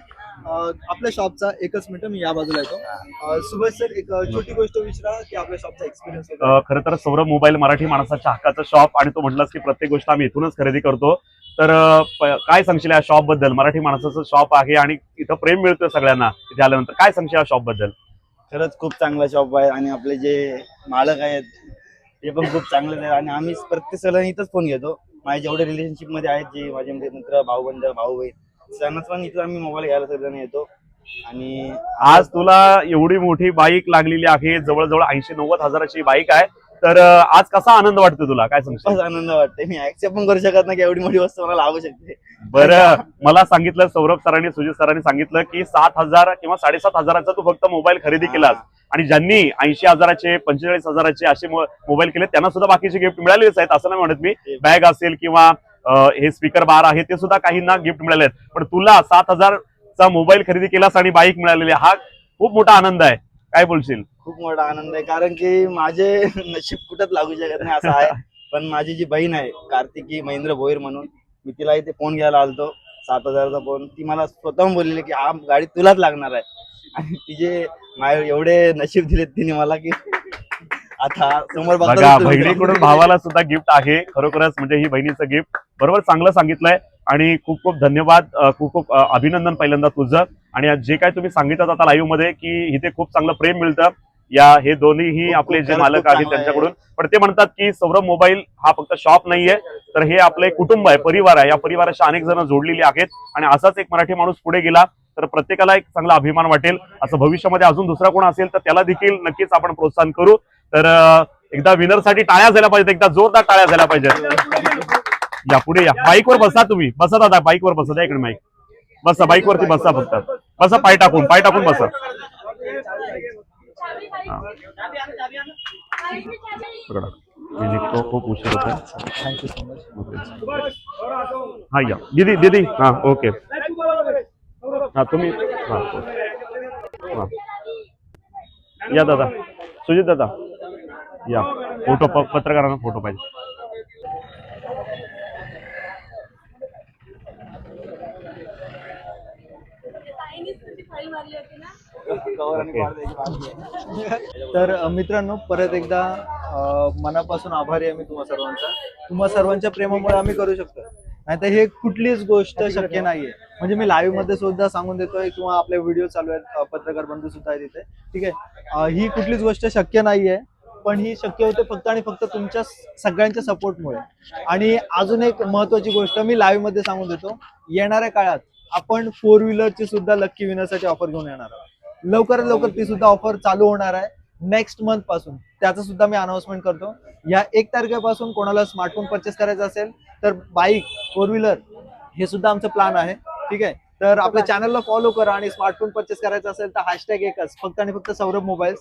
आपल्या शॉपचा? एकच मिनिट, मी या बाजूला येतो. सुभाष सर, एक छोटी गोष्ट विचारा की आपल्या शॉपचा एक्सपिरियन्स. खरं तर सौरभ मोबाईल मराठी माणसाच्या हक्काचं शॉप, आणि तो म्हटलास की प्रत्येक गोष्ट आम्ही इथूनच खरेदी करतो. तर काय सांगशील या शॉप बद्दल? मराठी माणसाचं शॉप आहे आणि इथं प्रेम मिळतोय सगळ्यांना इथे आल्यानंतर. काय सांगशील या शॉप बद्दल? खरंच खूप चांगला शॉप आहे आणि आपले जे मालक आहेत ते पण खूप चांगले आहेत. आणि आम्ही प्रत्येक सगळ्यांना इथंच फोन घेतो. माझे जेवढे रिलेशनशिप मध्ये आहेत, जे माझे मित्र, भाऊबंद, भाऊ बहीण, त्यांनाच पण इथं आम्ही मोबाईल घ्यायला सगळ्यांना येतो. आणि आज तुला एवढी मोठी बाईक लागलेली आहे, जवळजवळ 80-90 हजाराची बाईक आहे, तर आज कसा आनंद वाटतो तुला? काय सांगशील? खूपच आनंद वाटते. मी ऍक्सेप्ट पण करू शकत नाही की एवढी मोठी वस्तू मला लागू शकते. बरं, मला सांगितलं सौरभ सरांनी, सुजित सरांनी सांगितलं की 7,000 किंवा 7,500 तू फक्त मोबाईल खरेदी केलास, आणि ज्यांनी 80,000चे, 45,000चे असे मोबाईल केले त्यांना सुद्धा बाकीचे गिफ्ट मिळालेच आहेत. असं नाही म्हणत मी. बॅग असेल किंवा हे स्पीकर बार आहे ते सुद्धा काहींना गिफ्ट मिळाले आहेत. पण तुला 7,000चा मोबाईल खरेदी केलास आणि बाईक मिळालेली, हा खूप मोठा आनंद आहे. काय बोलशील? खूप मोठा आनंद आहे, कारण की माझे नशीब कुठंच लागू शकत नाही असं आहे. पण माझी जी बहीण आहे कार्तिकी महेंद्र भोईर म्हणून, मी तिला इथे फोन घ्यायला आलतो 7,000चा फोन. ती मला स्वतःहून बोललेली की हा गाडी तुलाच लागणार आहे. आणि तिचे एवढे नशीब दिलेत तिने मला की आता समोर बघा, बहिणीकडून भावाला सुद्धा गिफ्ट आहे. खरोखरच म्हणजे ही बहिणीचं गिफ्ट. बरोबर, चांगलं सांगितलंय आणि खूप खूप धन्यवाद, खूप खूप अभिनंदन पहिल्यांदा तुझं. आणि जे काय तुम्ही सांगितलं आता लाईव्ह मध्ये की इथे खूप चांगलं प्रेम मिळतं, या हे दोन्हीही आपले जे मालक आहेत त्यांच्याकडून. पण ते म्हणतात की सौरभ मोबाईल हा फक्त शॉप नाहीये, तर हे आपलं एक कुटुंब आहे, परिवार आहे. या परिवाराशी अनेक जण जोडलेली आहेत आणि असाच एक मराठी माणूस पुढे गेला तर प्रत्येकाला एक चांगला अभिमान वाटेल. असं भविष्यामध्ये अजून दुसरा कोण असेल तर त्याला देखील नक्कीच आपण प्रोत्साहन करू. तर एकदा विनर साठी टाळ्या झाल्या पाहिजेत, एकदा जोरदार टाळ्या झाल्या पाहिजेत. या पुढे या, बाईकवर बसा तुम्ही, बसा दादा, बाईकवर बसा. द्या इकडे माईक, बसा बाईकवरती बसा, फक्त बसा, पाय टाकून बसा. मी निघतो, खूप उशीर होतोय. Thank you so much. हा या दीदी, दीदी, हा ओके, हा तुम्ही, हा या दादा, सुजित दादा या. फोटो, पत्रकारांना फोटो पाहिजे. तर मित्रांनो, परत एकदा मनापासून आभारी आहे मी तुम्हा सर्वांच्या प्रेमामुळे आम्ही करू शकतो. नाहीतर हे कुठलीच गोष्ट शक्य नाहीये. म्हणजे मी लाईव्ह मध्ये सुद्धा सांगून देतोय किंवा आपले व्हिडिओ चालू आहेत, पत्रकार बंधू सुद्धा आहेत इथे, ठीक आहे. ही कुठलीच गोष्ट शक्य नाहीये, पण ही शक्य होते फक्त आणि फक्त तुमच्या सगळ्यांच्या सपोर्टमुळे. आणि अजून एक महत्वाची गोष्ट मी लाईव्ह मध्ये सांगून देतो, येणाऱ्या काळात आपण 4 व्हीलरची सुद्धा लकी विनरसाठी ऑफर घेऊन येणार आहोत. लवकरात लवकर ती सुद्धा ऑफर चालू होणार आहे नेक्स्ट मंथ पासून. त्याचं सुद्धा मी अनाउन्समेंट करतो. या 1 तारखेपासून कोणाला स्मार्टफोन परचेस करायचा असेल तर बाईक, 4 व्हीलर हे सुद्धा आमचं प्लॅन आहे, ठीक आहे. तर आपल्या चॅनलला फॉलो करा आणि स्मार्टफोन परचेस करायचा असेल तर हॅशटॅग एकच, फक्त आणि फक्त सौरभ मोबाईल्स.